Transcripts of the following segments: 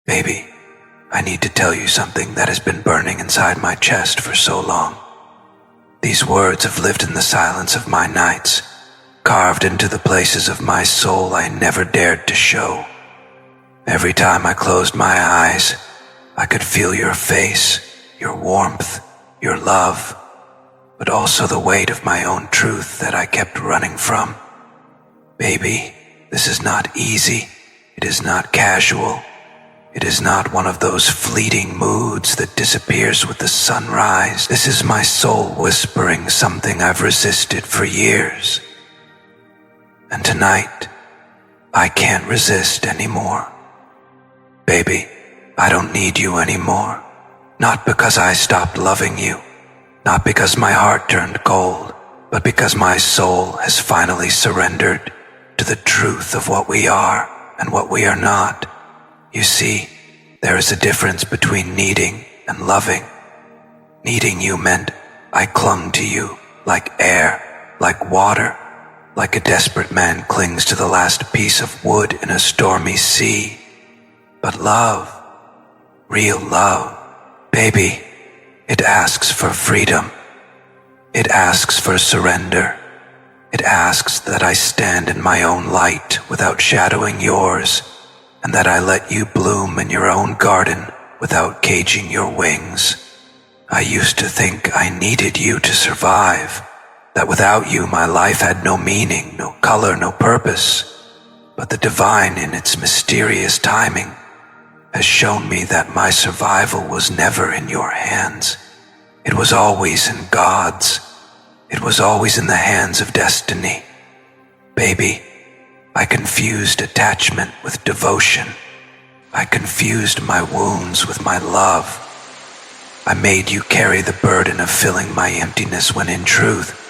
Baby, I need to tell you something that has been burning inside my chest for so long. These words have lived in the silence of my nights, carved into the places of my soul I never dared to show. Every time I closed my eyes, I could feel your face, your warmth, your love, but also the weight of my own truth that I kept running from. Baby, this is not easy. It is not casual. It is not one of those fleeting moods that disappears with the sunrise. This is my soul whispering something I've resisted for years. And tonight, I can't resist anymore. Baby, I don't need you anymore. Not because I stopped loving you, not because my heart turned cold, but because my soul has finally surrendered to the truth of what we are and what we are not. You see, there is a difference between needing and loving. Needing you meant I clung to you like air, like water, like a desperate man clings to the last piece of wood in a stormy sea. But love, real love, baby, it asks for freedom. It asks for surrender. It asks that I stand in my own light without shadowing yours, and that I let you bloom in your own garden without caging your wings. I used to think I needed you to survive, that without you my life had no meaning, no color, no purpose. But the divine in its mysterious timing has shown me that my survival was never in your hands. It was always in God's. It was always in the hands of destiny. Baby, I confused attachment with devotion. I confused my wounds with my love. I made you carry the burden of filling my emptiness when in truth,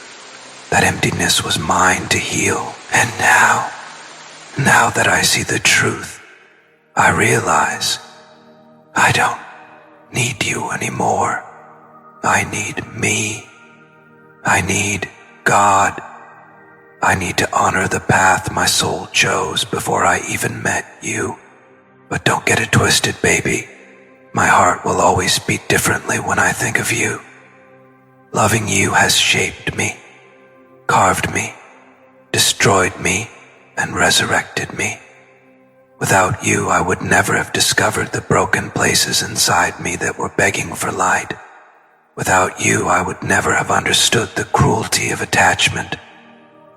that emptiness was mine to heal. And now that I see the truth, I realize I don't need you anymore. I need me. I need God. I need to honor the path my soul chose before I even met you. But don't get it twisted, baby. My heart will always beat differently when I think of you. Loving you has shaped me, carved me, destroyed me, and resurrected me. Without you, I would never have discovered the broken places inside me that were begging for light. Without you, I would never have understood the cruelty of attachment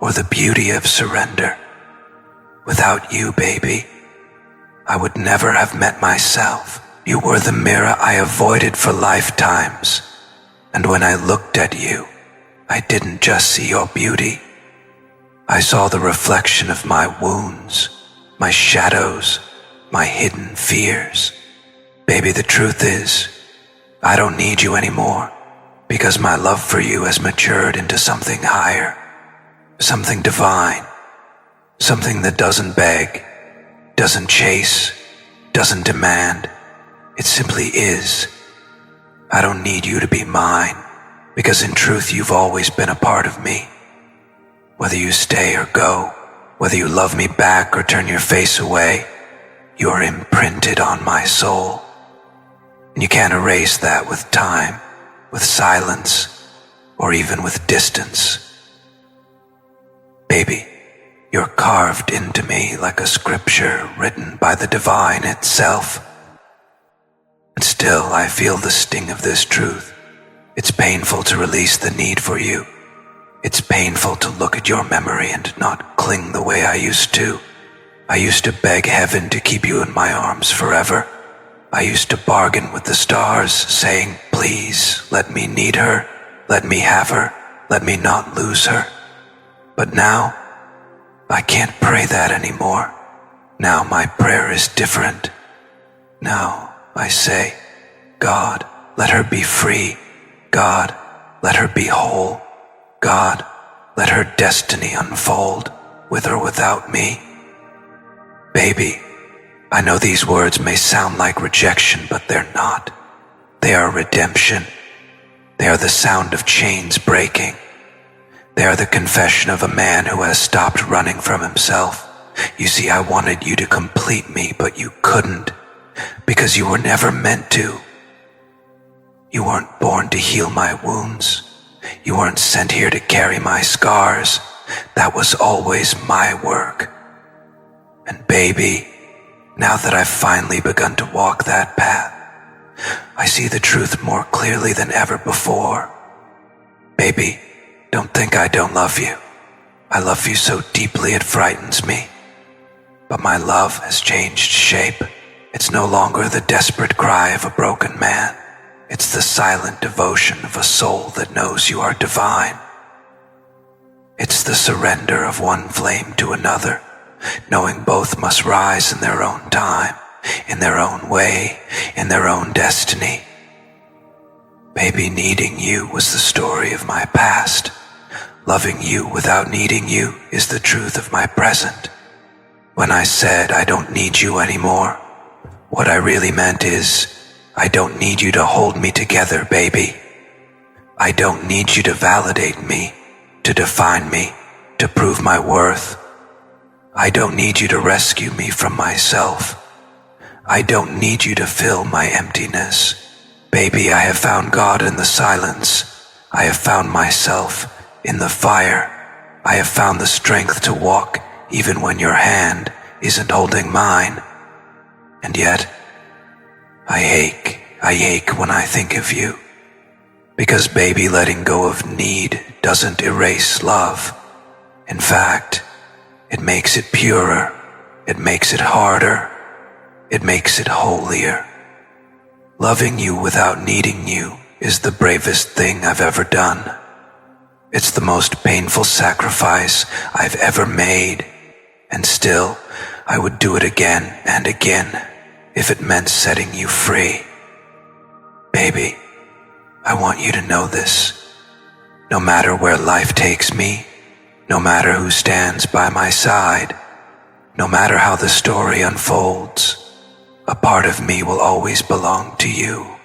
or the beauty of surrender. Without you, baby, I would never have met myself. You were the mirror I avoided for lifetimes. And when I looked at you, I didn't just see your beauty. I saw the reflection of my wounds, my shadows, my hidden fears. Baby, the truth is, I don't need you anymore because my love for you has matured into something higher, something divine, something that doesn't beg, doesn't chase, doesn't demand. It simply is. I don't need you to be mine because in truth you've always been a part of me. Whether you stay or go, whether you love me back or turn your face away, you are imprinted on my soul. And you can't erase that with time, with silence, or even with distance. Baby, you're carved into me like a scripture written by the divine itself. And still I feel the sting of this truth. It's painful to release the need for you. It's painful to look at your memory and not cling the way I used to. I used to beg heaven to keep you in my arms forever. I used to bargain with the stars, saying, please, let me need her, let me have her, let me not lose her. But now, I can't pray that anymore. Now my prayer is different. Now I say, God, let her be free. God, let her be whole. God, let her destiny unfold, with or without me. Baby, I know these words may sound like rejection, but they're not. They are redemption. They are the sound of chains breaking. They are the confession of a man who has stopped running from himself. You see, I wanted you to complete me, but you couldn't. because you were never meant to. You weren't born to heal my wounds. You weren't sent here to carry my scars. That was always my work. And baby, now that I've finally begun to walk that path, I see the truth more clearly than ever before. Baby, don't think I don't love you. I love you so deeply it frightens me. But my love has changed shape. It's no longer the desperate cry of a broken man. It's the silent devotion of a soul that knows you are divine. It's the surrender of one flame to another, knowing both must rise in their own time, in their own way, in their own destiny. Baby, needing you was the story of my past. Loving you without needing you is the truth of my present. When I said I don't need you anymore, what I really meant is, I don't need you to hold me together, baby. I don't need you to validate me, to define me, to prove my worth. I don't need you to rescue me from myself. I don't need you to fill my emptiness. Baby, I have found God in the silence. I have found myself in the fire. I have found the strength to walk even when your hand isn't holding mine. And yet, I ache when I think of you. Because baby, letting go of need doesn't erase love. In fact, it makes it purer. It makes it harder. It makes it holier. Loving you without needing you is the bravest thing I've ever done. It's the most painful sacrifice I've ever made. And still, I would do it again and again if it meant setting you free. Baby, I want you to know this. No matter where life takes me, no matter who stands by my side, no matter how the story unfolds, a part of me will always belong to you.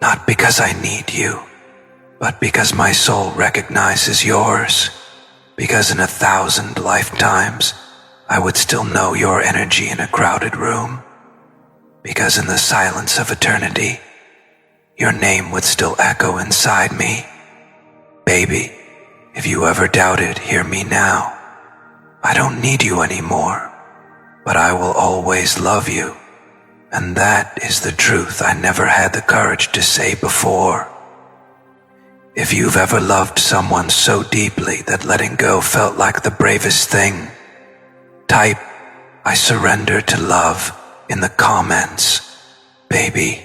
Not because I need you, but because my soul recognizes yours. Because in 1,000 lifetimes, I would still know your energy in a crowded room. Because in the silence of eternity, your name would still echo inside me. Baby, if you ever doubted, hear me now. I don't need you anymore, but I will always love you. And that is the truth I never had the courage to say before. If you've ever loved someone so deeply that letting go felt like the bravest thing, type, I surrender to love in the comments. Baby,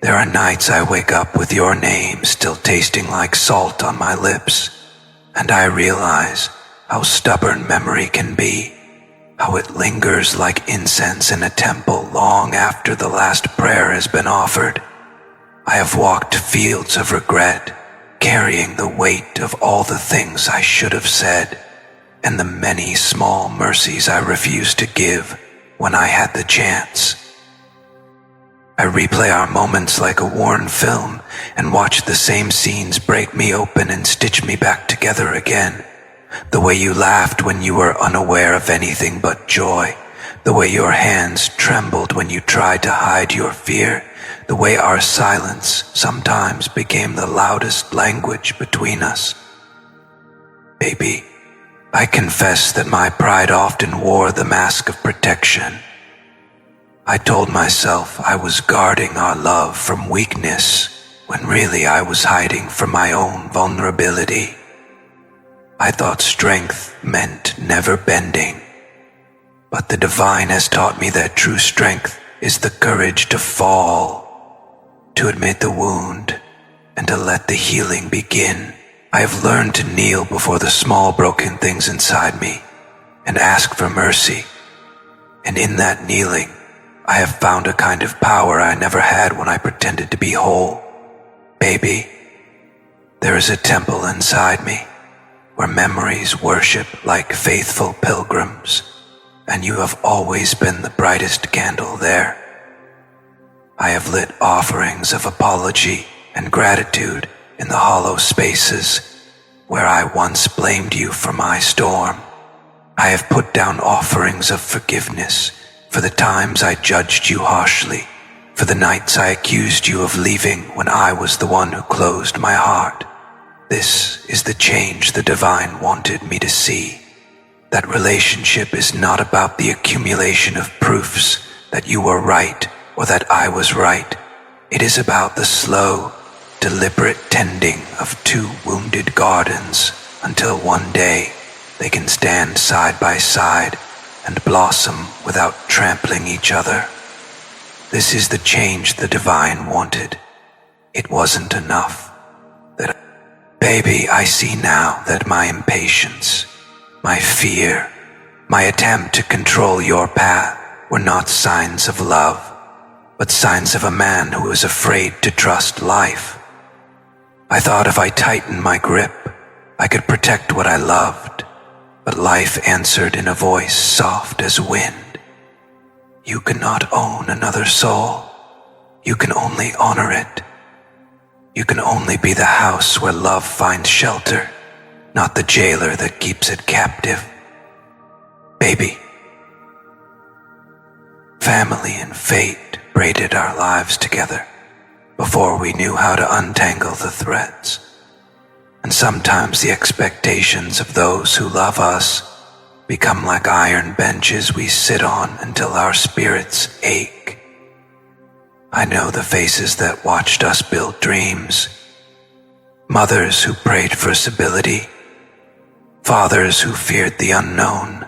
there are nights I wake up with your name still tasting like salt on my lips, and I realize how stubborn memory can be, how it lingers like incense in a temple long after the last prayer has been offered. I have walked fields of regret, carrying the weight of all the things I should have said, and the many small mercies I refused to give when I had the chance. I replay our moments like a worn film and watch the same scenes break me open and stitch me back together again. The way you laughed when you were unaware of anything but joy. The way your hands trembled when you tried to hide your fear. The way our silence sometimes became the loudest language between us. Baby, I confess that my pride often wore the mask of protection. I told myself I was guarding our love from weakness, when really I was hiding from my own vulnerability. I thought strength meant never bending, but the divine has taught me that true strength is the courage to fall, to admit the wound, and to let the healing begin. I have learned to kneel before the small broken things inside me and ask for mercy, and in that kneeling, I have found a kind of power I never had when I pretended to be whole. Baby, there is a temple inside me where memories worship like faithful pilgrims, and you have always been the brightest candle there. I have lit offerings of apology and gratitude in the hollow spaces where I once blamed you for my storm. I have put down offerings of forgiveness for the times I judged you harshly, for the nights I accused you of leaving when I was the one who closed my heart. This is the change the divine wanted me to see. That relationship is not about the accumulation of proofs that you were right or that I was right. It is about the slow, deliberate tending of two wounded gardens until one day they can stand side by side and blossom without trampling each other. This is the change the divine wanted. It wasn't enough. Baby, I see now that my impatience, my fear, my attempt to control your path were not signs of love, but signs of a man who is afraid to trust life. I thought if I tightened my grip, I could protect what I loved, but life answered in a voice soft as wind. You cannot own another soul. You can only honor it. You can only be the house where love finds shelter, not the jailer that keeps it captive. Baby, family and fate braided our lives together before we knew how to untangle the threads. And sometimes the expectations of those who love us become like iron benches we sit on until our spirits ache. I know the faces that watched us build dreams, mothers who prayed for stability, fathers who feared the unknown,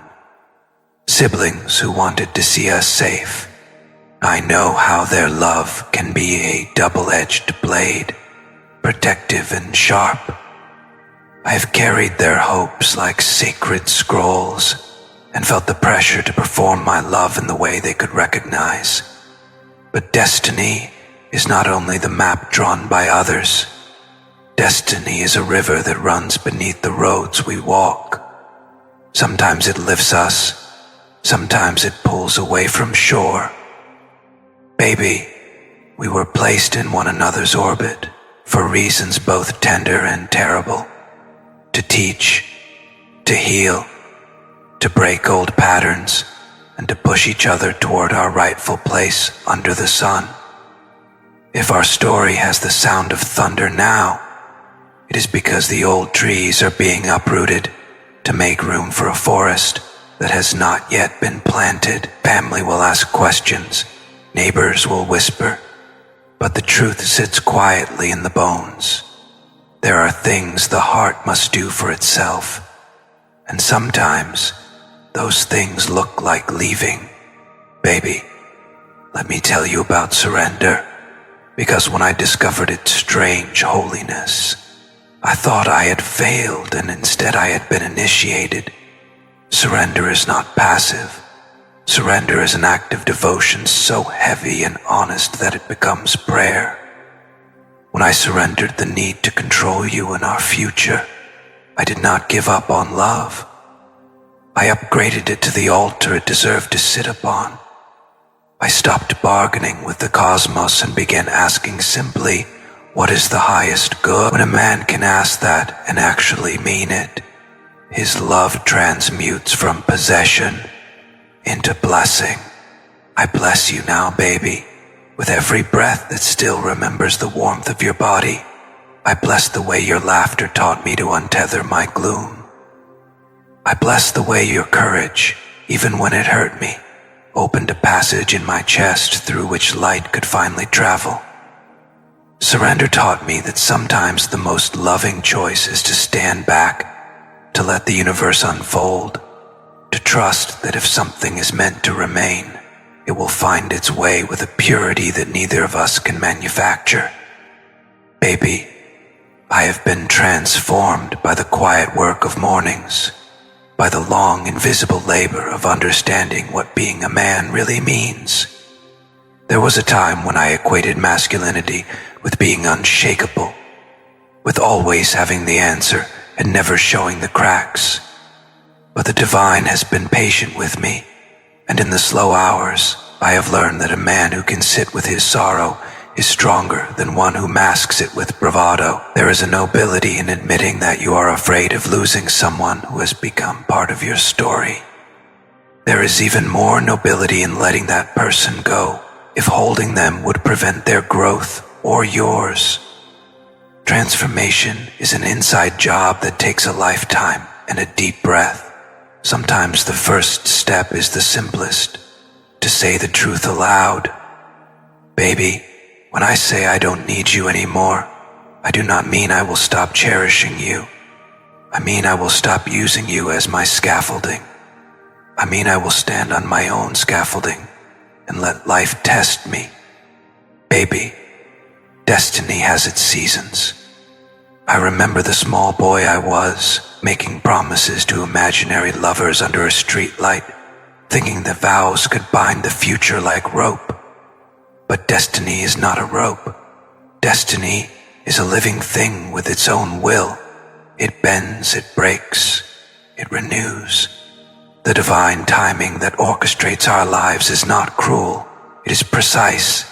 siblings who wanted to see us safe. I know how their love can be a double-edged blade, protective and sharp. I have carried their hopes like sacred scrolls and felt the pressure to perform my love in the way they could recognize. But destiny is not only the map drawn by others. Destiny is a river that runs beneath the roads we walk. Sometimes it lifts us, sometimes it pulls away from shore. Baby, we were placed in one another's orbit for reasons both tender and terrible. To teach, to heal, to break old patterns, and to push each other toward our rightful place under the sun. If our story has the sound of thunder now, it is because the old trees are being uprooted to make room for a forest that has not yet been planted. Family will ask questions, neighbors will whisper, but the truth sits quietly in the bones. There are things the heart must do for itself, and sometimes those things look like leaving. Baby, let me tell you about surrender, because when I discovered its strange holiness, I thought I had failed and instead I had been initiated. Surrender is not passive. Surrender is an act of devotion so heavy and honest that it becomes prayer. When I surrendered the need to control you and our future, I did not give up on love. I upgraded it to the altar it deserved to sit upon. I stopped bargaining with the cosmos and began asking simply, what is the highest good? When a man can ask that and actually mean it, his love transmutes from possession into blessing. I bless you now, baby, with every breath that still remembers the warmth of your body. I bless the way your laughter taught me to untether my gloom. I bless the way your courage, even when it hurt me, opened a passage in my chest through which light could finally travel. Surrender taught me that sometimes the most loving choice is to stand back, to let the universe unfold, to trust that if something is meant to remain, it will find its way with a purity that neither of us can manufacture. Baby, I have been transformed by the quiet work of mornings, by the long invisible labor of understanding what being a man really means. There was a time when I equated masculinity with being unshakable, with always having the answer and never showing the cracks. But the divine has been patient with me, and in the slow hours, I have learned that a man who can sit with his sorrow is stronger than one who masks it with bravado. There is a nobility in admitting that you are afraid of losing someone who has become part of your story. There is even more nobility in letting that person go if holding them would prevent their growth or yours. Transformation is an inside job that takes a lifetime and a deep breath. Sometimes the first step is the simplest, to say the truth aloud. Baby, when I say I don't need you anymore, I do not mean I will stop cherishing you. I mean I will stop using you as my scaffolding. I mean I will stand on my own scaffolding and let life test me. Baby, destiny has its seasons. I remember the small boy I was, making promises to imaginary lovers under a street light, thinking that vows could bind the future like rope. But destiny is not a rope. Destiny is a living thing with its own will. It bends, it breaks, it renews. The divine timing that orchestrates our lives is not cruel. It is precise.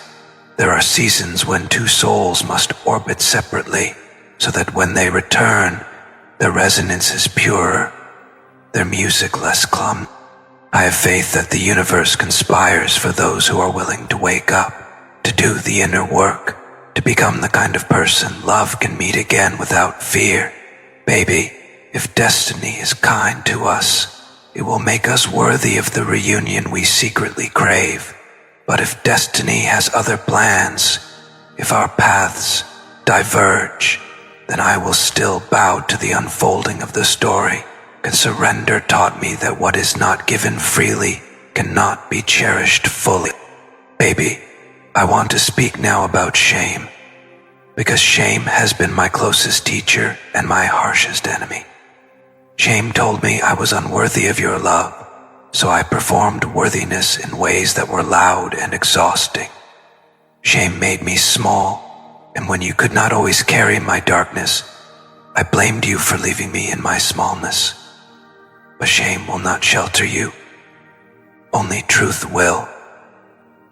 There are seasons when two souls must orbit separately, so that when they return, their resonance is purer, their music less clumsy. I have faith that the universe conspires for those who are willing to wake up, to do the inner work, to become the kind of person love can meet again without fear. Baby, if destiny is kind to us, it will make us worthy of the reunion we secretly crave. But if destiny has other plans, if our paths diverge, then I will still bow to the unfolding of the story, 'cause surrender taught me that what is not given freely cannot be cherished fully. Baby, I want to speak now about shame, because shame has been my closest teacher and my harshest enemy. Shame told me I was unworthy of your love, so I performed worthiness in ways that were loud and exhausting. Shame made me small, and when you could not always carry my darkness, I blamed you for leaving me in my smallness. But shame will not shelter you. Only truth will.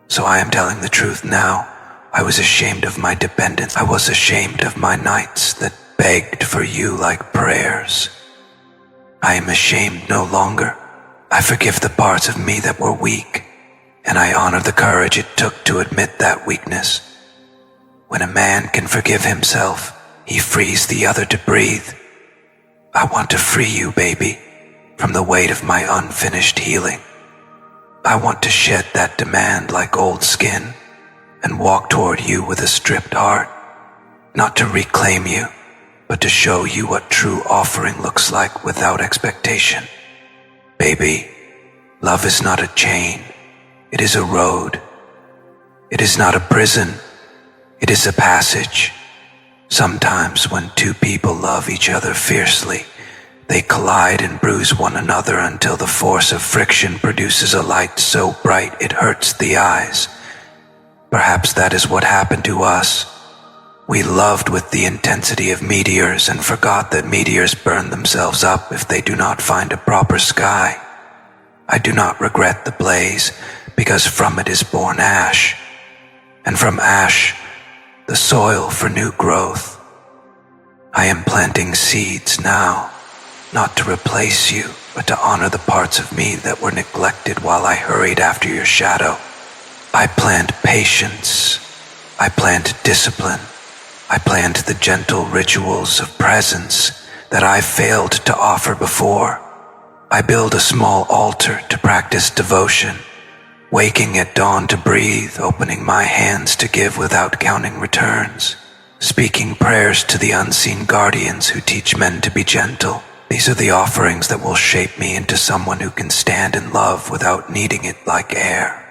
So I am telling the truth now. I was ashamed of my dependence. I was ashamed of my nights that begged for you like prayers. I am ashamed no longer. I forgive the parts of me that were weak, and I honor the courage it took to admit that weakness. When a man can forgive himself, he frees the other to breathe. I want to free you, baby, from the weight of my unfinished healing. I want to shed that demand like old skin and walk toward you with a stripped heart, not to reclaim you, but to show you what true offering looks like without expectation. Baby, love is not a chain. It is a road. It is not a prison. It is a passage. Sometimes when two people love each other fiercely, they collide and bruise one another until the force of friction produces a light so bright it hurts the eyes. Perhaps that is what happened to us. We loved with the intensity of meteors and forgot that meteors burn themselves up if they do not find a proper sky. I do not regret the blaze, because from it is born ash, and from ash, the soil for new growth. I am planting seeds now, not to replace you, but to honor the parts of me that were neglected while I hurried after your shadow. I plant patience. I plant discipline. I plant the gentle rituals of presence that I failed to offer before. I build a small altar to practice devotion, waking at dawn to breathe, opening my hands to give without counting returns, speaking prayers to the unseen guardians who teach men to be gentle. These are the offerings that will shape me into someone who can stand in love without needing it like air.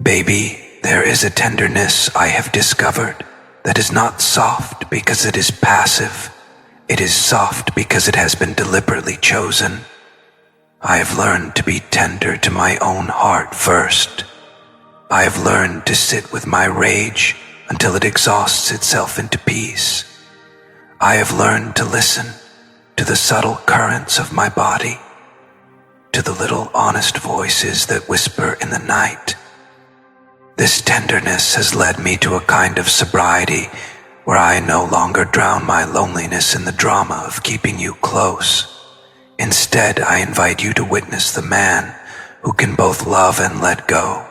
Baby, there is a tenderness I have discovered that is not soft because it is passive. It is soft because it has been deliberately chosen. I have learned to be tender to my own heart first. I have learned to sit with my rage until it exhausts itself into peace. I have learned to listen to the subtle currents of my body, to the little honest voices that whisper in the night. This tenderness has led me to a kind of sobriety where I no longer drown my loneliness in the drama of keeping you close. Instead, I invite you to witness the man who can both love and let go,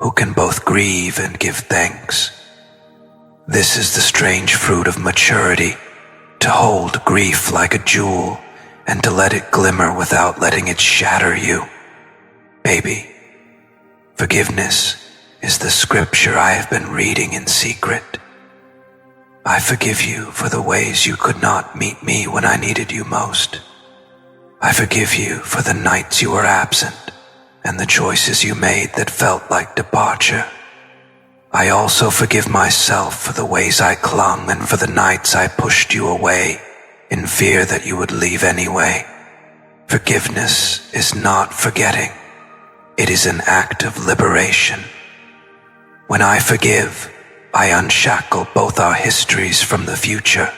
who can both grieve and give thanks. This is the strange fruit of maturity, to hold grief like a jewel and to let it glimmer without letting it shatter you. Baby, forgiveness is the scripture I have been reading in secret. I forgive you for the ways you could not meet me when I needed you most. I forgive you for the nights you were absent and the choices you made that felt like departure. I also forgive myself for the ways I clung and for the nights I pushed you away in fear that you would leave anyway. Forgiveness is not forgetting. It is an act of liberation. When I forgive, I unshackle both our histories from the future.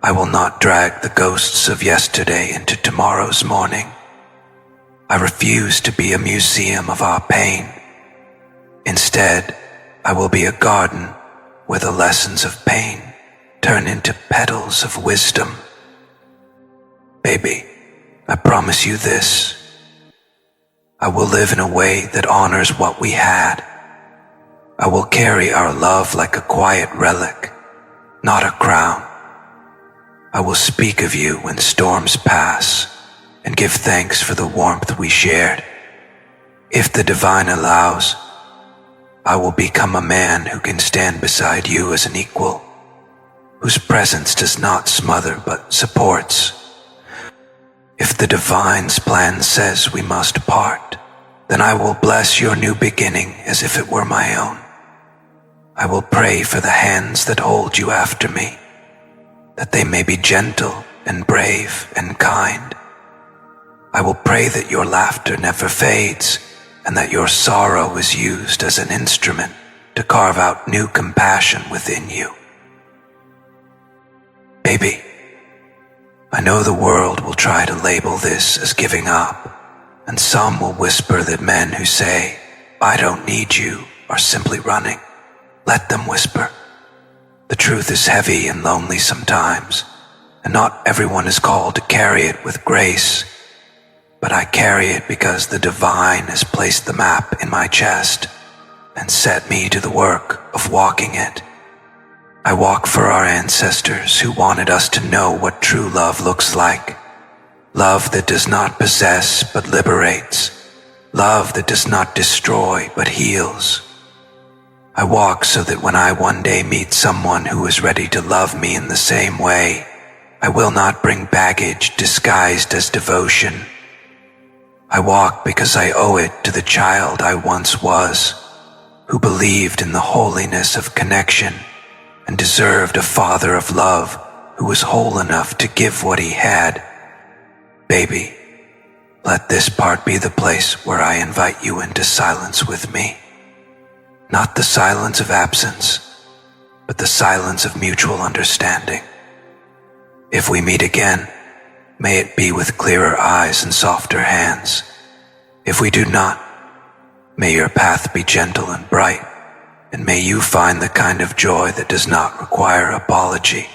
I will not drag the ghosts of yesterday into tomorrow's morning. I refuse to be a museum of our pain. Instead, I will be a garden where the lessons of pain turn into petals of wisdom. Baby, I promise you this. I will live in a way that honors what we had. I will carry our love like a quiet relic, not a crown. I will speak of you when storms pass and give thanks for the warmth we shared. If the divine allows, I will become a man who can stand beside you as an equal, whose presence does not smother but supports. If the divine's plan says we must part, then I will bless your new beginning as if it were my own. I will pray for the hands that hold you after me, that they may be gentle and brave and kind. I will pray that your laughter never fades and that your sorrow is used as an instrument to carve out new compassion within you. Baby, I know the world will try to label this as giving up, and some will whisper that men who say, "I don't need you," are simply running. Let them whisper. The truth is heavy and lonely sometimes, and not everyone is called to carry it with grace. But I carry it because the divine has placed the map in my chest and set me to the work of walking it. I walk for our ancestors who wanted us to know what true love looks like. Love that does not possess but liberates. Love that does not destroy but heals. I walk so that when I one day meet someone who is ready to love me in the same way, I will not bring baggage disguised as devotion. I walk because I owe it to the child I once was, who believed in the holiness of connection and deserved a father of love who was whole enough to give what he had. Baby, let this part be the place where I invite you into silence with me. Not the silence of absence, but the silence of mutual understanding. If we meet again, may it be with clearer eyes and softer hands. If we do not, may your path be gentle and bright, and may you find the kind of joy that does not require apology.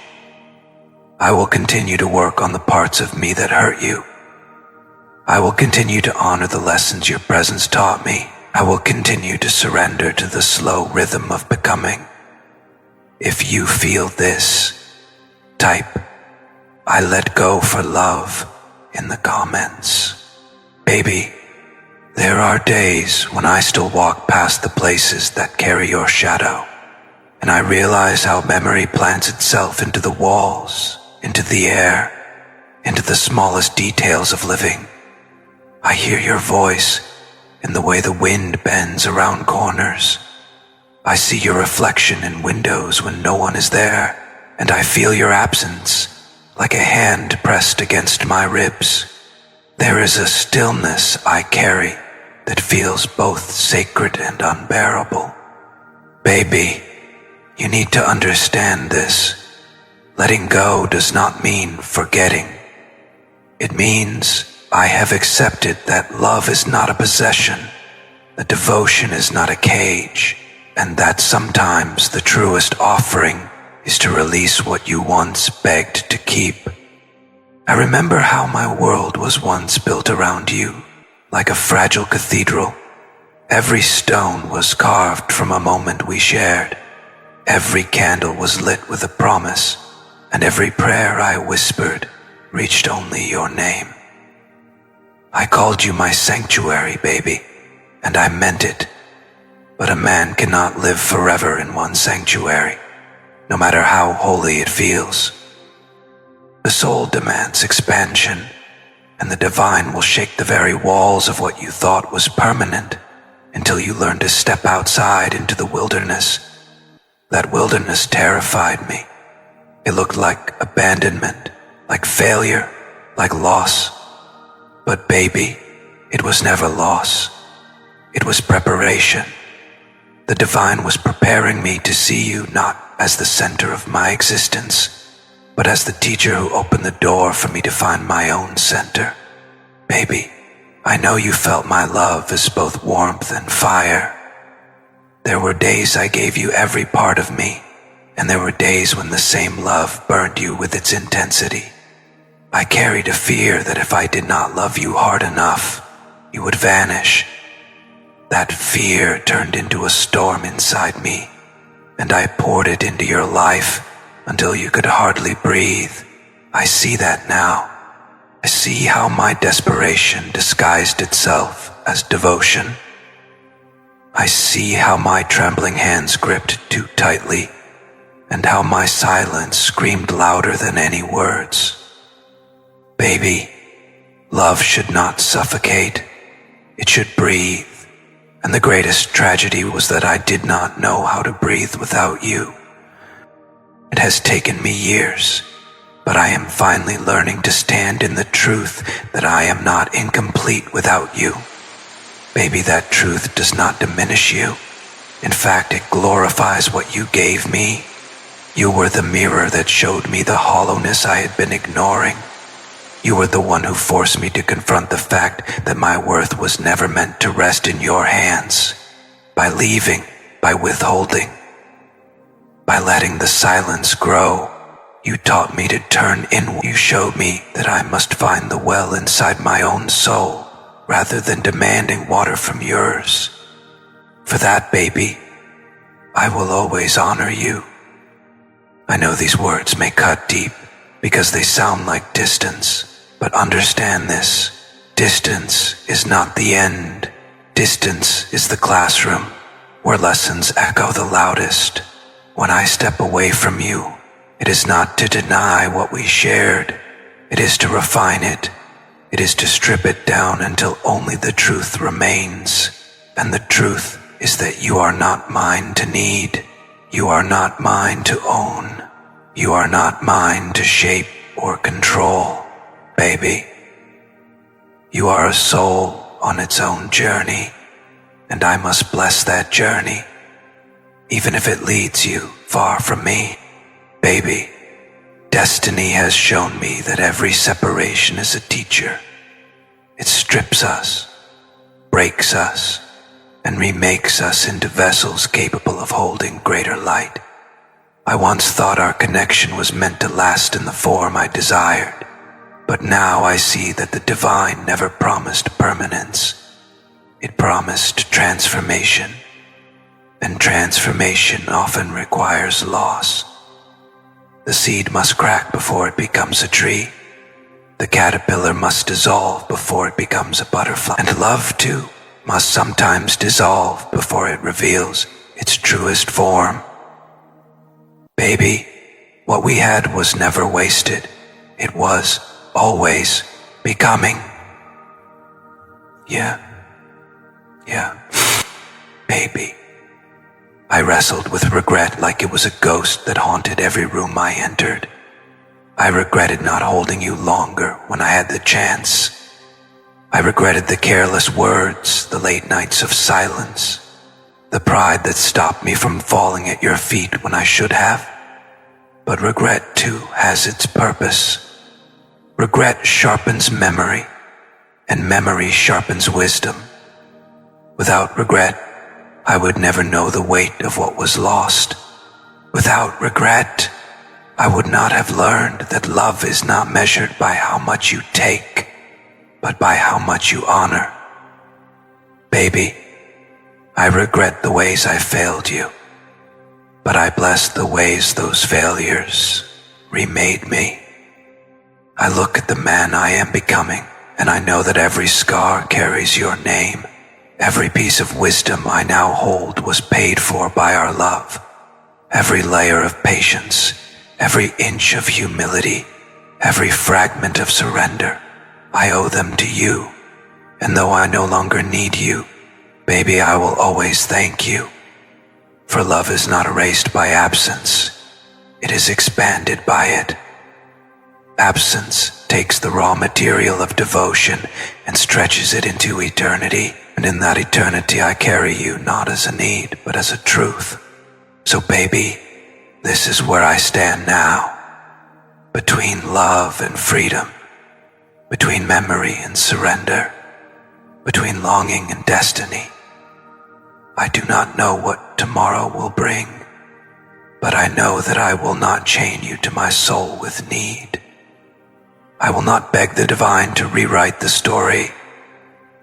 I will continue to work on the parts of me that hurt you. I will continue to honor the lessons your presence taught me. I will continue to surrender to the slow rhythm of becoming. If you feel this, type, "I let go for love" in the comments. Baby, there are days when I still walk past the places that carry your shadow, and I realize how memory plants itself into the walls, into the air, into the smallest details of living. I hear your voice in the way the wind bends around corners. I see your reflection in windows when no one is there, and I feel your absence like a hand pressed against my ribs. There is a stillness I carry that feels both sacred and unbearable. Baby, you need to understand this. Letting go does not mean forgetting. It means I have accepted that love is not a possession, that devotion is not a cage, and that sometimes the truest offering is to release what you once begged to keep. I remember how my world was once built around you, like a fragile cathedral. Every stone was carved from a moment we shared. Every candle was lit with a promise, and every prayer I whispered reached only your name. I called you my sanctuary, baby, and I meant it. But a man cannot live forever in one sanctuary, no matter how holy it feels. The soul demands expansion, and the divine will shake the very walls of what you thought was permanent until you learn to step outside into the wilderness. That wilderness terrified me. It looked like abandonment, like failure, like loss. But baby, it was never loss. It was preparation. The divine was preparing me to see you not as the center of my existence, but as the teacher who opened the door for me to find my own center. Baby, I know you felt my love as both warmth and fire. There were days I gave you every part of me, and there were days when the same love burned you with its intensity. I carried a fear that if I did not love you hard enough, you would vanish. That fear turned into a storm inside me, and I poured it into your life until you could hardly breathe. I see that now. I see how my desperation disguised itself as devotion. I see how my trembling hands gripped too tightly, and how my silence screamed louder than any words. Baby, love should not suffocate. It should breathe. And the greatest tragedy was that I did not know how to breathe without you. It has taken me years, but I am finally learning to stand in the truth that I am not incomplete without you. Baby, that truth does not diminish you. In fact, it glorifies what you gave me. You were the mirror that showed me the hollowness I had been ignoring. You were the one who forced me to confront the fact that my worth was never meant to rest in your hands. By leaving, by withholding, by letting the silence grow, you taught me to turn inward. You showed me that I must find the well inside my own soul, rather than demanding water from yours. For that, baby, I will always honor you. I know these words may cut deep because they sound like distance. But understand this, distance is not the end. Distance is the classroom, where lessons echo the loudest. When I step away from you, it is not to deny what we shared. It is to refine it. It is to strip it down until only the truth remains. And the truth is that you are not mine to need. You are not mine to own. You are not mine to shape or control. Baby, you are a soul on its own journey, and I must bless that journey, even if it leads you far from me. Baby, destiny has shown me that every separation is a teacher. It strips us, breaks us, and remakes us into vessels capable of holding greater light. I once thought our connection was meant to last in the form I desired. But now I see that the divine never promised permanence. It promised transformation, and transformation often requires loss. The seed must crack before it becomes a tree. The caterpillar must dissolve before it becomes a butterfly. And love, too, must sometimes dissolve before it reveals its truest form. Baby, what we had was never wasted. It was always becoming. Yeah. Baby. I wrestled with regret like it was a ghost that haunted every room I entered. I regretted not holding you longer when I had the chance. I regretted the careless words, the late nights of silence, the pride that stopped me from falling at your feet when I should have. But regret, too, has its purpose. Regret sharpens memory, and memory sharpens wisdom. Without regret, I would never know the weight of what was lost. Without regret, I would not have learned that love is not measured by how much you take, but by how much you honor. Baby, I regret the ways I failed you, but I bless the ways those failures remade me. I look at the man I am becoming, and I know that every scar carries your name. Every piece of wisdom I now hold was paid for by our love. Every layer of patience, every inch of humility, every fragment of surrender, I owe them to you. And though I no longer need you, baby, I will always thank you. For love is not erased by absence, it is expanded by it. Absence takes the raw material of devotion and stretches it into eternity, and in that eternity I carry you not as a need, but as a truth. So baby, this is where I stand now, between love and freedom, between memory and surrender, between longing and destiny. I do not know what tomorrow will bring, but I know that I will not chain you to my soul with need. I will not beg the divine to rewrite the story.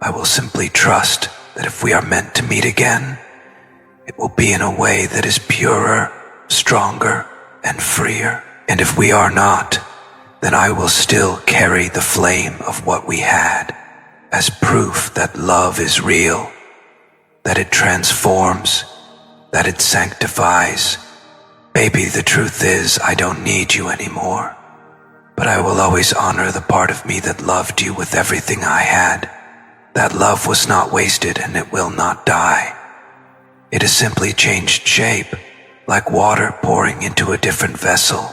I will simply trust that if we are meant to meet again, it will be in a way that is purer, stronger, and freer. And if we are not, then I will still carry the flame of what we had as proof that love is real, that it transforms, that it sanctifies. Baby, the truth is, I don't need you anymore, but I will always honor the part of me that loved you with everything I had. That love was not wasted and it will not die. It has simply changed shape, like water pouring into a different vessel.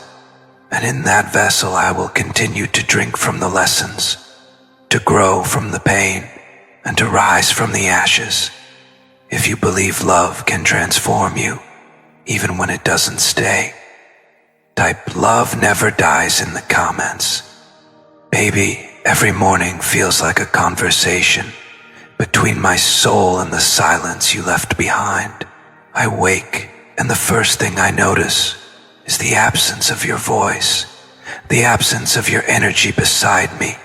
And in that vessel I will continue to drink from the lessons, to grow from the pain, and to rise from the ashes. If you believe love can transform you, even when it doesn't stay, type "love never dies" in the comments. Baby, every morning feels like a conversation between my soul and the silence you left behind. I wake, and the first thing I notice is the absence of your voice, the absence of your energy beside me,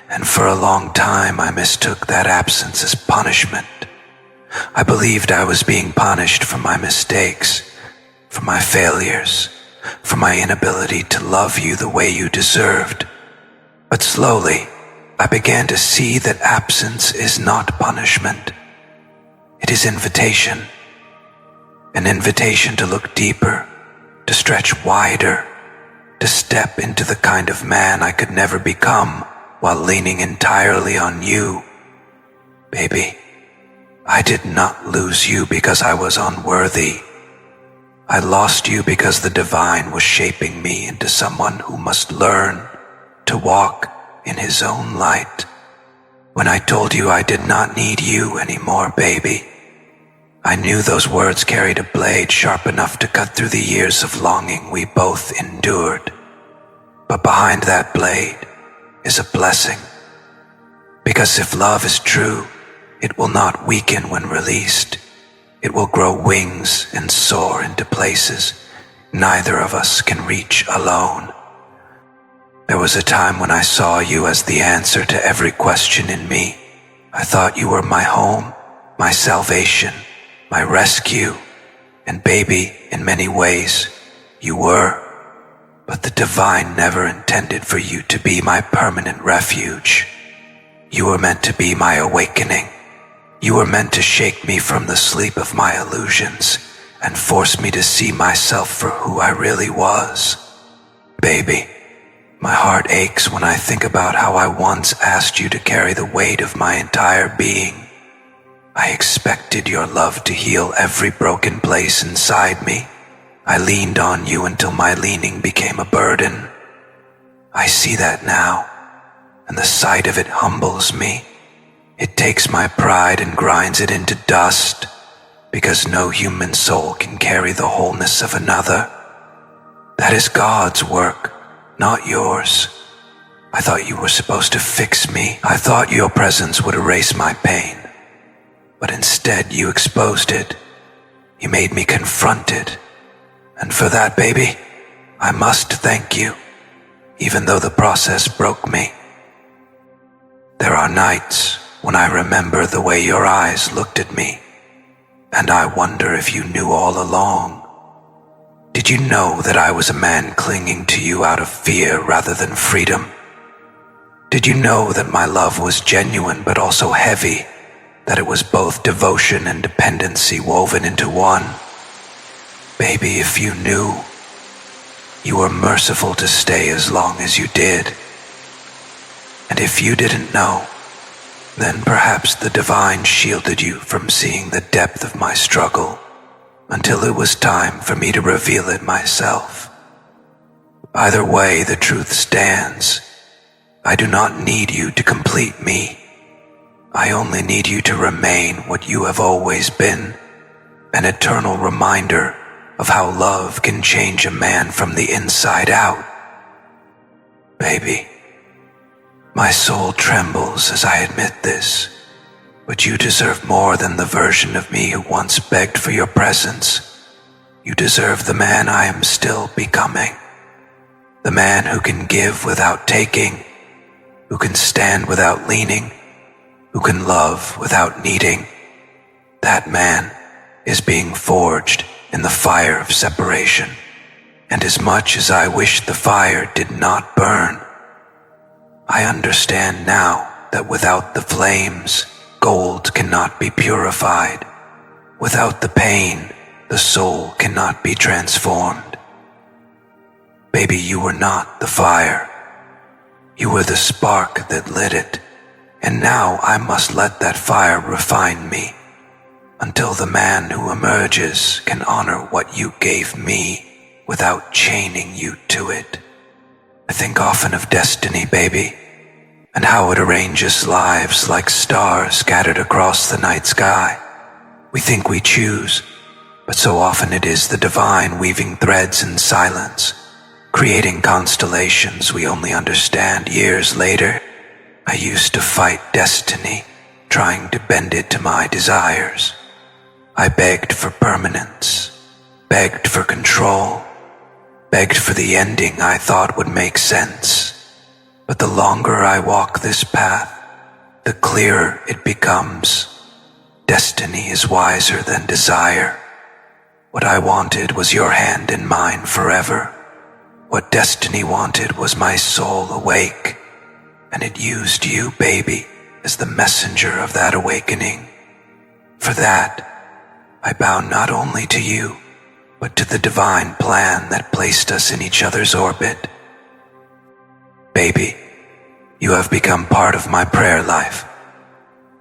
and for a long time I mistook that absence as punishment. I believed I was being punished for my mistakes, for my failures, for my inability to love you the way you deserved. But slowly, I began to see that absence is not punishment. It is invitation. An invitation to look deeper, to stretch wider, to step into the kind of man I could never become while leaning entirely on you. Baby, I did not lose you because I was unworthy. I lost you because the divine was shaping me into someone who must learn to walk in his own light. When I told you I did not need you anymore, baby, I knew those words carried a blade sharp enough to cut through the years of longing we both endured. But behind that blade is a blessing. Because if love is true, it will not weaken when released. It will grow wings and soar into places neither of us can reach alone. There was a time when I saw you as the answer to every question in me. I thought you were my home, my salvation, my rescue, and baby, in many ways, you were. But the divine never intended for you to be my permanent refuge. You were meant to be my awakening. You were meant to shake me from the sleep of my illusions and force me to see myself for who I really was. Baby, my heart aches when I think about how I once asked you to carry the weight of my entire being. I expected your love to heal every broken place inside me. I leaned on you until my leaning became a burden. I see that now, and the sight of it humbles me. It takes my pride and grinds it into dust, because no human soul can carry the wholeness of another. That is God's work, not yours. I thought you were supposed to fix me. I thought your presence would erase my pain. But instead you exposed it. You made me confront it. And for that, baby, I must thank you, even though the process broke me. There are nights when I remember the way your eyes looked at me, and I wonder if you knew all along. Did you know that I was a man clinging to you out of fear rather than freedom? Did you know that my love was genuine but also heavy, that it was both devotion and dependency woven into one? Baby, if you knew, you were merciful to stay as long as you did. And if you didn't know, then perhaps the divine shielded you from seeing the depth of my struggle until it was time for me to reveal it myself. Either way, the truth stands. I do not need you to complete me. I only need you to remain what you have always been, an eternal reminder of how love can change a man from the inside out. Baby, my soul trembles as I admit this, but you deserve more than the version of me who once begged for your presence. You deserve the man I am still becoming, the man who can give without taking, who can stand without leaning, who can love without needing. That man is being forged in the fire of separation, and as much as I wish the fire did not burn, I understand now that without the flames, gold cannot be purified. Without the pain, the soul cannot be transformed. Baby, you were not the fire. You were the spark that lit it, and now I must let that fire refine me until the man who emerges can honor what you gave me without chaining you to it. I think often of destiny, baby, and how it arranges lives like stars scattered across the night sky. We think we choose, but so often it is the divine weaving threads in silence, creating constellations we only understand years later. I used to fight destiny, trying to bend it to my desires. I begged for permanence, begged for control, begged for the ending I thought would make sense. But the longer I walk this path, the clearer it becomes. Destiny is wiser than desire. What I wanted was your hand in mine forever. What destiny wanted was my soul awake, and it used you, baby, as the messenger of that awakening. For that, I bow not only to you, but to the divine plan that placed us in each other's orbit. Baby, you have become part of my prayer life.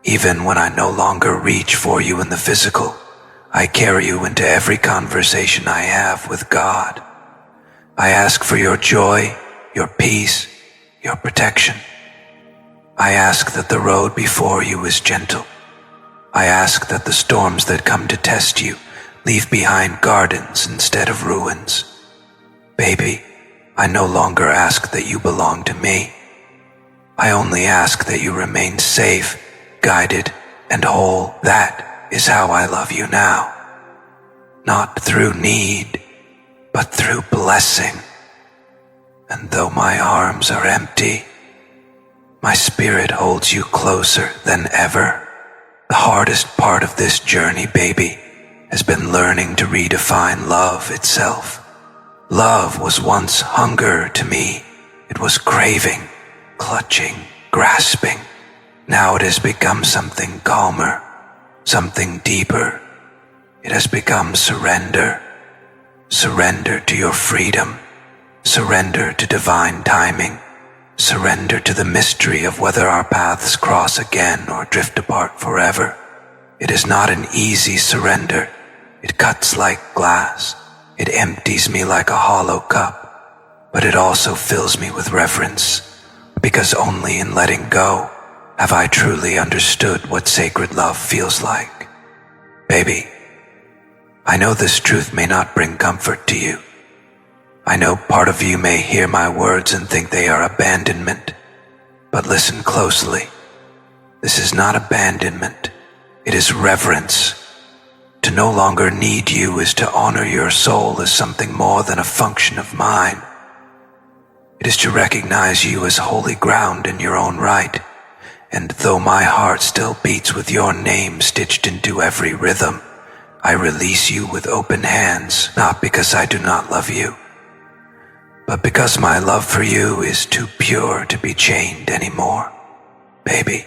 Even when I no longer reach for you in the physical, I carry you into every conversation I have with God. I ask for your joy, your peace, your protection. I ask that the road before you is gentle. I ask that the storms that come to test you leave behind gardens instead of ruins. Baby, I no longer ask that you belong to me. I only ask that you remain safe, guided, and whole. That is how I love you now. Not through need, but through blessing. And though my arms are empty, my spirit holds you closer than ever. The hardest part of this journey, baby, has been learning to redefine love itself. Love was once hunger to me. It was craving, clutching, grasping. Now it has become something calmer, something deeper. It has become surrender. Surrender to your freedom. Surrender to divine timing. Surrender to the mystery of whether our paths cross again or drift apart forever. It is not an easy surrender. It cuts like glass. It empties me like a hollow cup. But it also fills me with reverence, because only in letting go have I truly understood what sacred love feels like. Baby, I know this truth may not bring comfort to you. I know part of you may hear my words and think they are abandonment, but listen closely. This is not abandonment. It is reverence. To no longer need you is to honor your soul as something more than a function of mine. It is to recognize you as holy ground in your own right, and though my heart still beats with your name stitched into every rhythm, I release you with open hands, not because I do not love you, but because my love for you is too pure to be chained anymore. Baby,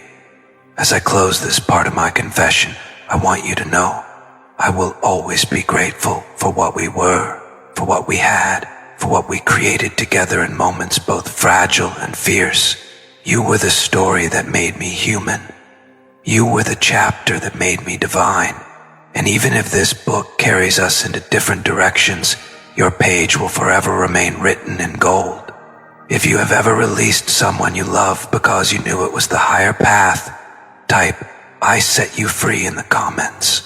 as I close this part of my confession, I want you to know I will always be grateful for what we were, for what we had, for what we created together in moments both fragile and fierce. You were the story that made me human. You were the chapter that made me divine. And even if this book carries us into different directions, your page will forever remain written in gold. If you have ever released someone you love because you knew it was the higher path, type, "I set you free" in the comments.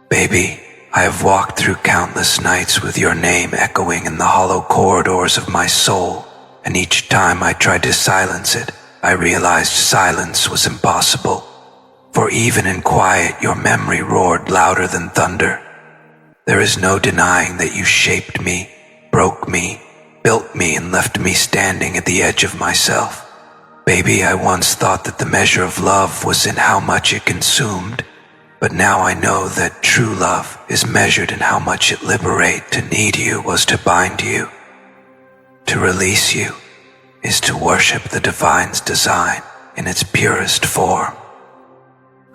Baby, I have walked through countless nights with your name echoing in the hollow corridors of my soul, and each time I tried to silence it, I realized silence was impossible. For even in quiet, your memory roared louder than thunder. There is no denying that you shaped me, broke me, built me, and left me standing at the edge of myself. Baby, I once thought that the measure of love was in how much it consumed, but now I know that true love is measured in how much it liberates. To need you was to bind you. To release you is to worship the divine's design in its purest form.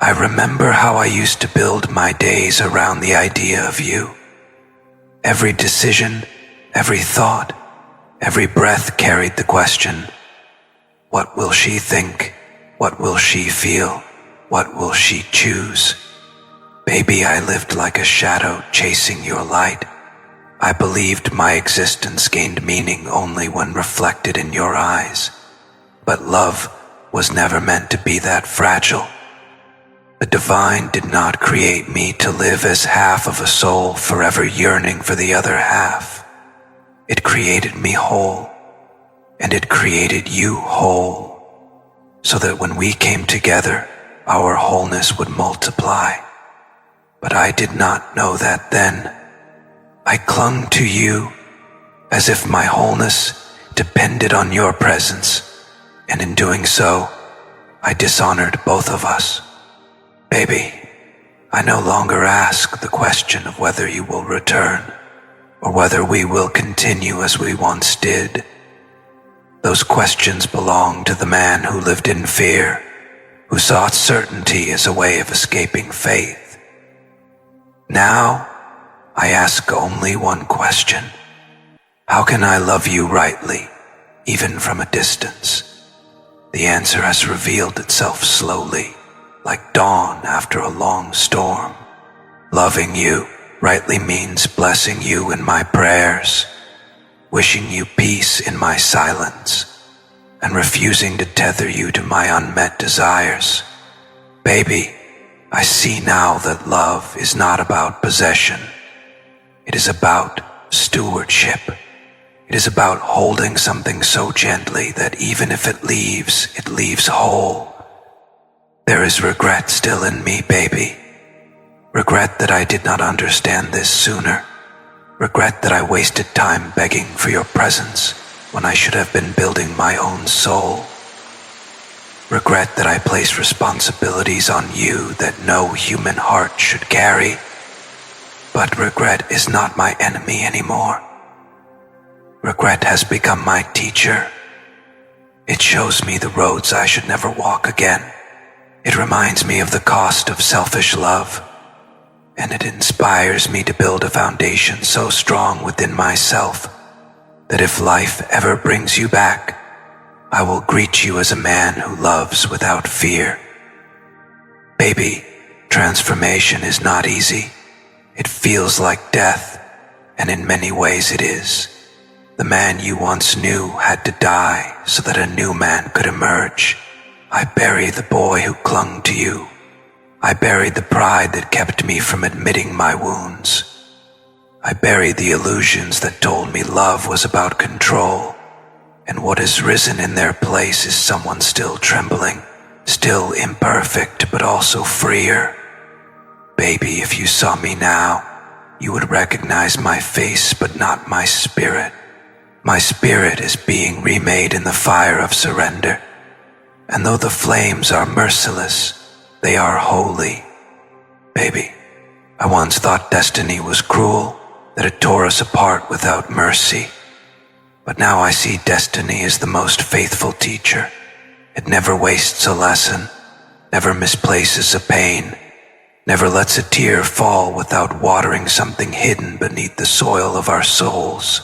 I remember how I used to build my days around the idea of you. Every decision, every thought, every breath carried the question, what will she think? What will she feel? What will she choose? Baby, I lived like a shadow chasing your light. I believed my existence gained meaning only when reflected in your eyes. But love was never meant to be that fragile. The divine did not create me to live as half of a soul forever yearning for the other half. It created me whole, and it created you whole, so that when we came together, our wholeness would multiply. But I did not know that then. I clung to you as if my wholeness depended on your presence, and in doing so, I dishonored both of us. Baby, I no longer ask the question of whether you will return, or whether we will continue as we once did. Those questions belong to the man who lived in fear, who sought certainty as a way of escaping faith. Now, I ask only one question. How can I love you rightly, even from a distance? The answer has revealed itself slowly, like dawn after a long storm. Loving you rightly means blessing you in my prayers, wishing you peace in my silence, and refusing to tether you to my unmet desires. Baby, I see now that love is not about possession. It is about stewardship. It is about holding something so gently that even if it leaves whole. There is regret still in me, baby. Regret that I did not understand this sooner. Regret that I wasted time begging for your presence when I should have been building my own soul. Regret that I place responsibilities on you that no human heart should carry. But regret is not my enemy anymore. Regret has become my teacher. It shows me the roads I should never walk again. It reminds me of the cost of selfish love. And it inspires me to build a foundation so strong within myself that if life ever brings you back, I will greet you as a man who loves without fear. Baby, transformation is not easy. It feels like death, and in many ways it is. The man you once knew had to die so that a new man could emerge. I bury the boy who clung to you. I buried the pride that kept me from admitting my wounds. I buried the illusions that told me love was about control. And what has risen in their place is someone still trembling, still imperfect, but also freer. Baby, if you saw me now, you would recognize my face, but not my spirit. My spirit is being remade in the fire of surrender. And though the flames are merciless, they are holy. Baby, I once thought destiny was cruel, that it tore us apart without mercy. But now I see destiny as the most faithful teacher. It never wastes a lesson, never misplaces a pain, never lets a tear fall without watering something hidden beneath the soil of our souls.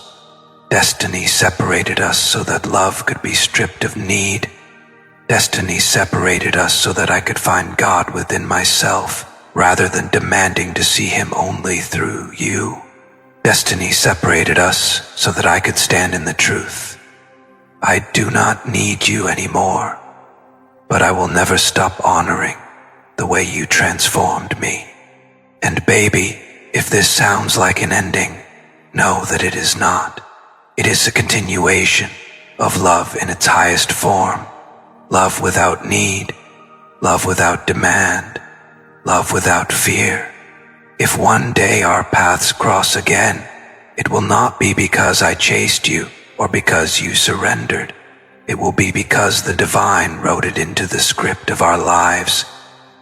Destiny separated us so that love could be stripped of need. Destiny separated us so that I could find God within myself, rather than demanding to see Him only through you. Destiny separated us so that I could stand in the truth. I do not need you anymore, but I will never stop honoring the way you transformed me. And baby, if this sounds like an ending, know that it is not. It is a continuation of love in its highest form. Love without need, love without demand, love without fear. If one day our paths cross again, it will not be because I chased you or because you surrendered. It will be because the divine wrote it into the script of our lives,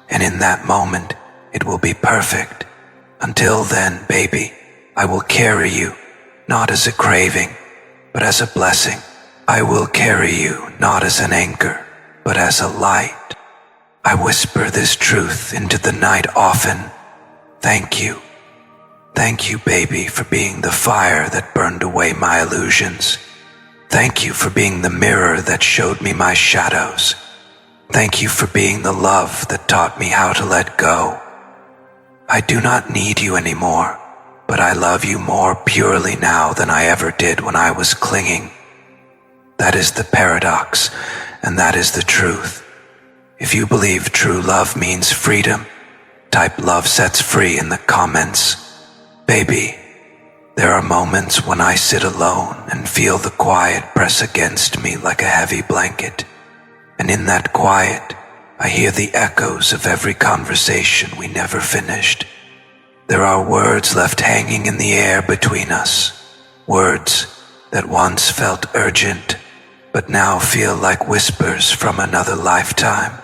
and in that moment, it will be perfect. Until then, baby, I will carry you, not as a craving, but as a blessing. I will carry you not as an anchor, but as a light. I whisper this truth into the night often. Thank you. Thank you, baby, for being the fire that burned away my illusions. Thank you for being the mirror that showed me my shadows. Thank you for being the love that taught me how to let go. I do not need you anymore, but I love you more purely now than I ever did when I was clinging. That is the paradox, and that is the truth. If you believe true love means freedom, type love sets free in the comments. Baby, there are moments when I sit alone and feel the quiet press against me like a heavy blanket. And in that quiet, I hear the echoes of every conversation we never finished. There are words left hanging in the air between us, words that once felt urgent, but now feel like whispers from another lifetime.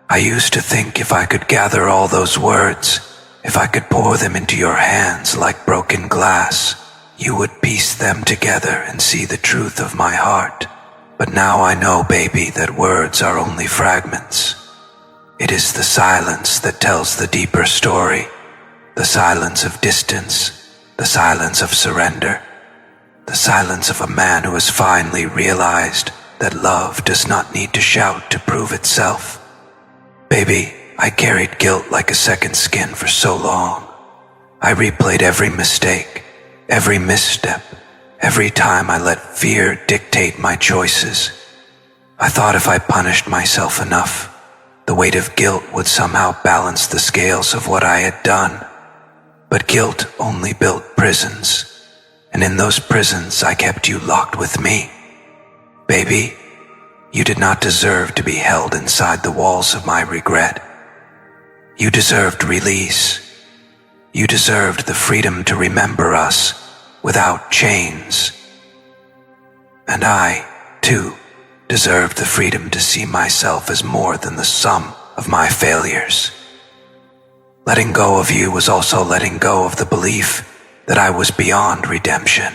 I used to think if I could gather all those words, if I could pour them into your hands like broken glass, you would piece them together and see the truth of my heart. But now I know, baby, that words are only fragments. It is the silence that tells the deeper story, the silence of distance, the silence of surrender, the silence of a man who has finally realized that love does not need to shout to prove itself. Baby, I carried guilt like a second skin for so long. I replayed every mistake, every misstep, every time I let fear dictate my choices. I thought if I punished myself enough, the weight of guilt would somehow balance the scales of what I had done. But guilt only built prisons, and in those prisons I kept you locked with me. Baby, you did not deserve to be held inside the walls of my regret. You deserved release. You deserved the freedom to remember us without chains. And I, too, deserved the freedom to see myself as more than the sum of my failures. Letting go of you was also letting go of the belief that I was beyond redemption.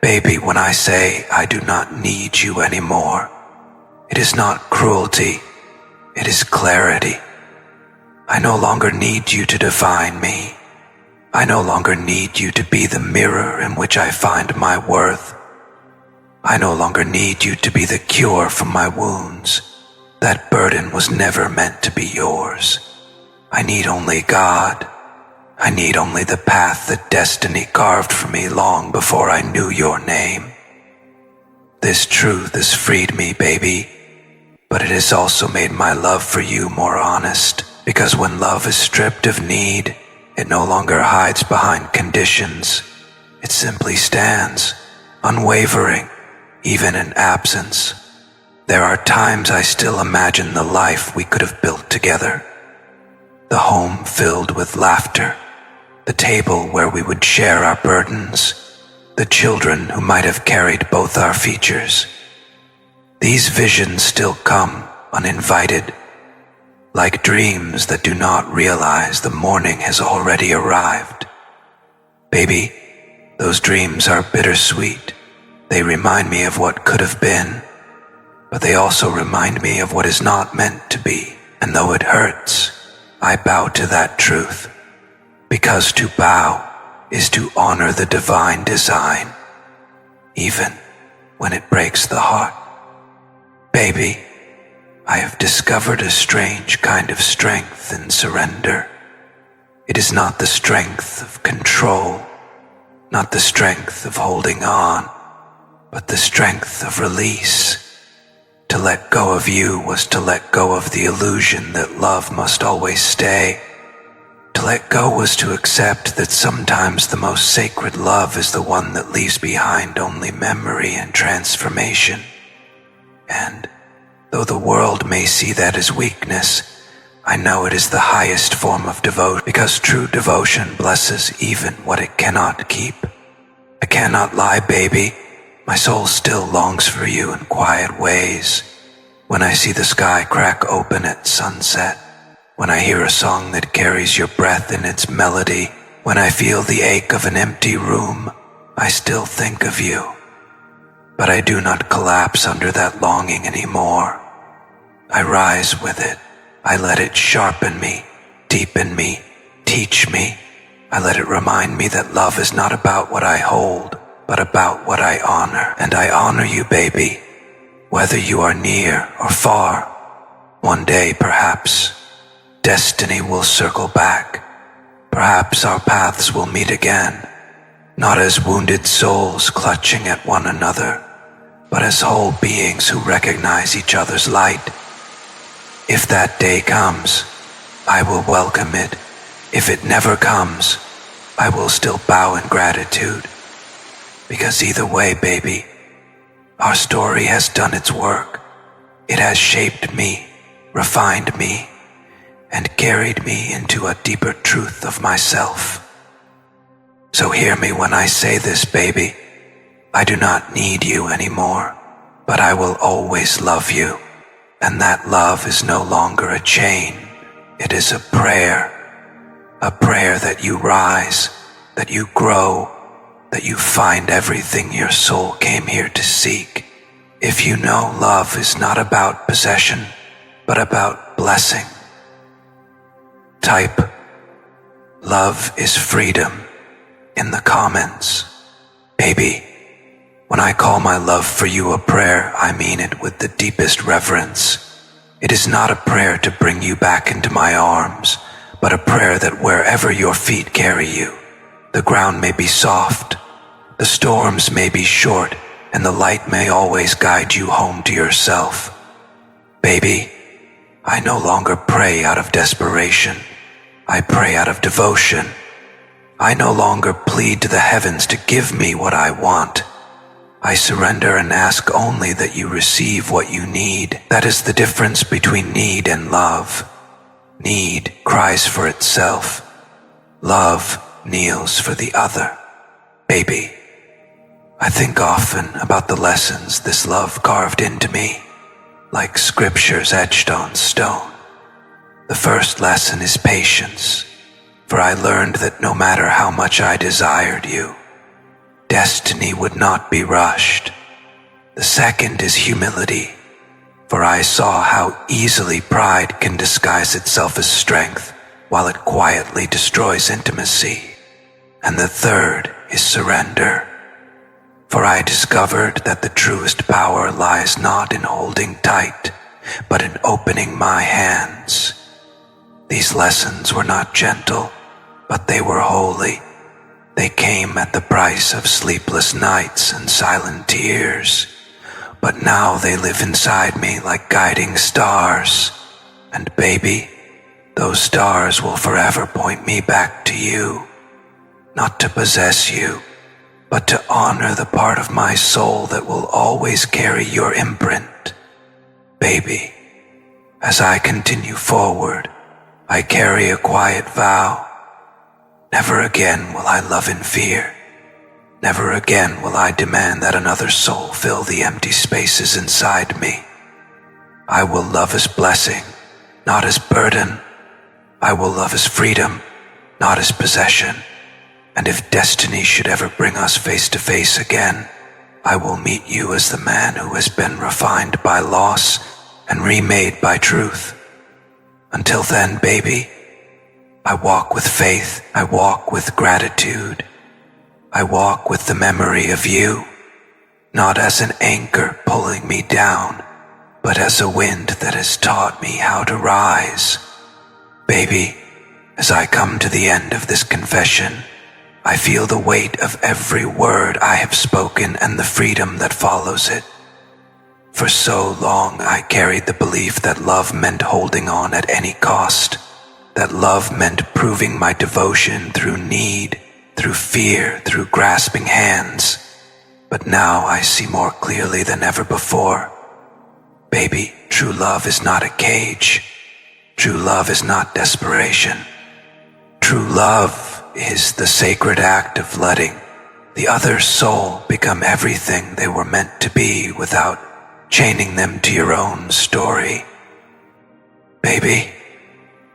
Baby, when I say I do not need you anymore, it is not cruelty, it is clarity. I no longer need you to define me. I no longer need you to be the mirror in which I find my worth. I no longer need you to be the cure for my wounds. That burden was never meant to be yours. I need only God. I need only the path that destiny carved for me long before I knew your name. This truth has freed me, baby, but it has also made my love for you more honest, because when love is stripped of need, it no longer hides behind conditions. It simply stands, unwavering, even in absence. There are times I still imagine the life we could have built together. The home filled with laughter, the table where we would share our burdens, the children who might have carried both our features. These visions still come uninvited, like dreams that do not realize the morning has already arrived. Baby, those dreams are bittersweet. They remind me of what could have been, but they also remind me of what is not meant to be. And though it hurts, I bow to that truth, because to bow is to honor the divine design, even when it breaks the heart. Baby, I have discovered a strange kind of strength in surrender. It is not the strength of control, not the strength of holding on, but the strength of release. To let go of you was to let go of the illusion that love must always stay. To let go was to accept that sometimes the most sacred love is the one that leaves behind only memory and transformation. And though the world may see that as weakness, I know it is the highest form of devotion, because true devotion blesses even what it cannot keep. I cannot lie, baby. My soul still longs for you in quiet ways. When I see the sky crack open at sunset, when I hear a song that carries your breath in its melody, when I feel the ache of an empty room, I still think of you. But I do not collapse under that longing anymore. I rise with it. I let it sharpen me, deepen me, teach me. I let it remind me that love is not about what I hold, but about what I honor. And I honor you, baby, whether you are near or far. One day, perhaps, destiny will circle back. Perhaps our paths will meet again, not as wounded souls clutching at one another, but as whole beings who recognize each other's light. If that day comes, I will welcome it. If it never comes, I will still bow in gratitude. Because either way, baby, our story has done its work. It has shaped me, refined me, and carried me into a deeper truth of myself. So hear me when I say this, baby. I do not need you anymore, but I will always love you. And that love is no longer a chain. It is a prayer that you rise, that you grow, that you find everything your soul came here to seek. If you know love is not about possession, but about blessing, type "love is freedom" in the comments. Baby, when I call my love for you a prayer, I mean it with the deepest reverence. It is not a prayer to bring you back into my arms, but a prayer that wherever your feet carry you, the ground may be soft, the storms may be short, and the light may always guide you home to yourself. Baby, I no longer pray out of desperation. I pray out of devotion. I no longer plead to the heavens to give me what I want. I surrender and ask only that you receive what you need. That is the difference between need and love. Need cries for itself. Love kneels for the other. Baby, I think often about the lessons this love carved into me, like scriptures etched on stone. The first lesson is patience, for I learned that no matter how much I desired you, destiny would not be rushed. The second is humility, for I saw how easily pride can disguise itself as strength while it quietly destroys intimacy. And the third is surrender, for I discovered that the truest power lies not in holding tight, but in opening my hands. These lessons were not gentle, but they were holy. They came at the price of sleepless nights and silent tears, but now they live inside me like guiding stars. And baby, those stars will forever point me back to you, not to possess you, but to honor the part of my soul that will always carry your imprint. Baby, as I continue forward, I carry a quiet vow. Never again will I love in fear. Never again will I demand that another soul fill the empty spaces inside me. I will love as blessing, not as burden. I will love as freedom, not as possession. And if destiny should ever bring us face to face again, I will meet you as the man who has been refined by loss and remade by truth. Until then, baby, I walk with faith, I walk with gratitude. I walk with the memory of you, not as an anchor pulling me down, but as a wind that has taught me how to rise. Baby, as I come to the end of this confession, I feel the weight of every word I have spoken and the freedom that follows it. For so long I carried the belief that love meant holding on at any cost, that love meant proving my devotion through need, through fear, through grasping hands. But now I see more clearly than ever before. Baby, true love is not a cage. True love is not desperation. True love is the sacred act of letting the other soul become everything they were meant to be without chaining them to your own story. Baby,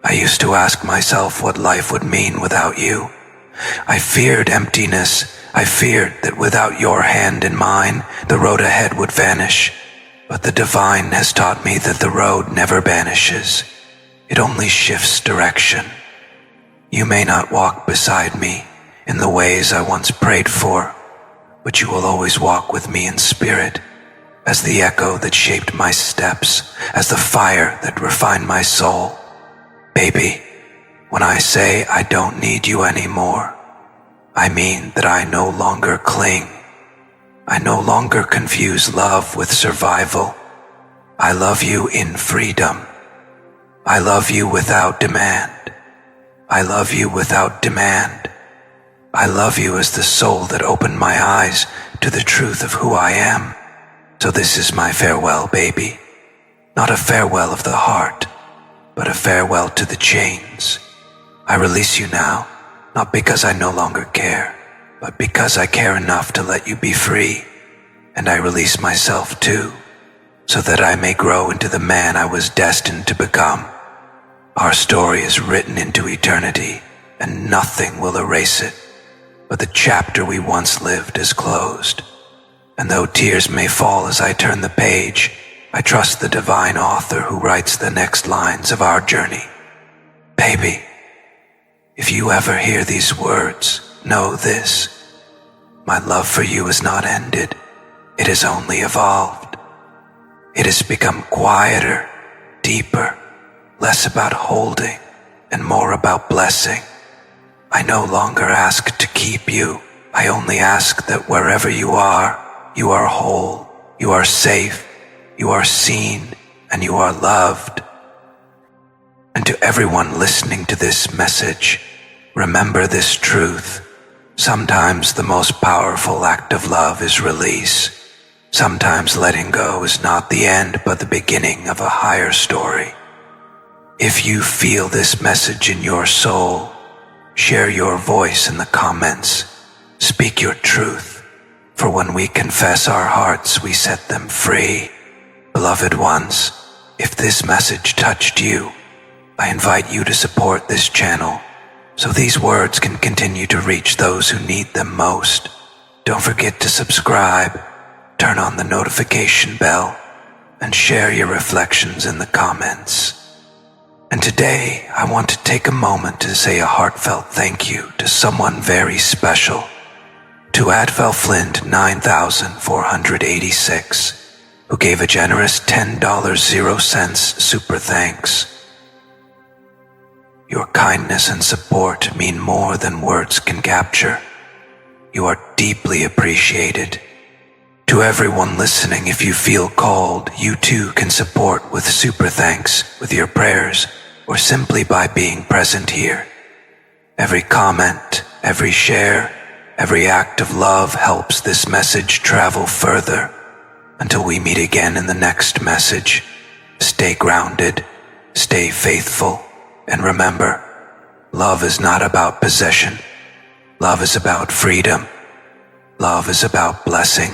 I used to ask myself what life would mean without you. I feared emptiness. I feared that without your hand in mine, the road ahead would vanish. But the divine has taught me that the road never vanishes. It only shifts direction. You may not walk beside me in the ways I once prayed for, but you will always walk with me in spirit, as the echo that shaped my steps, as the fire that refined my soul. Baby, when I say I don't need you anymore, I mean that I no longer cling. I no longer confuse love with survival. I love you in freedom. I love you without demand. I love you without demand. I love you as the soul that opened my eyes to the truth of who I am. So this is my farewell, baby. Not a farewell of the heart, but a farewell to the chains. I release you now, not because I no longer care, but because I care enough to let you be free. And I release myself too, so that I may grow into the man I was destined to become. Our story is written into eternity, and nothing will erase it. But the chapter we once lived is closed. And though tears may fall as I turn the page, I trust the divine author who writes the next lines of our journey. Baby, if you ever hear these words, know this. My love for you is not ended. It has only evolved. It has become quieter, deeper, less about holding and more about blessing. I no longer ask to keep you. I only ask that wherever you are whole, you are safe, you are seen, and you are loved. And to everyone listening to this message, remember this truth. Sometimes the most powerful act of love is release. Sometimes letting go is not the end, but the beginning of a higher story. If you feel this message in your soul, share your voice in the comments. Speak your truth. For when we confess our hearts, we set them free. Beloved ones, if this message touched you, I invite you to support this channel so these words can continue to reach those who need them most. Don't forget to subscribe, turn on the notification bell, and share your reflections in the comments. And today, I want to take a moment to say a heartfelt thank you to someone very special. To Advel Flint 9486, who gave a generous $10.00 super thanks. Your kindness and support mean more than words can capture. You are deeply appreciated. To everyone listening, if you feel called, you too can support with super thanks, with your prayers, or simply by being present here. Every comment, every share, every act of love helps this message travel further. Until we meet again in the next message, stay grounded, stay faithful, and remember, love is not about possession. Love is about freedom. Love is about blessing,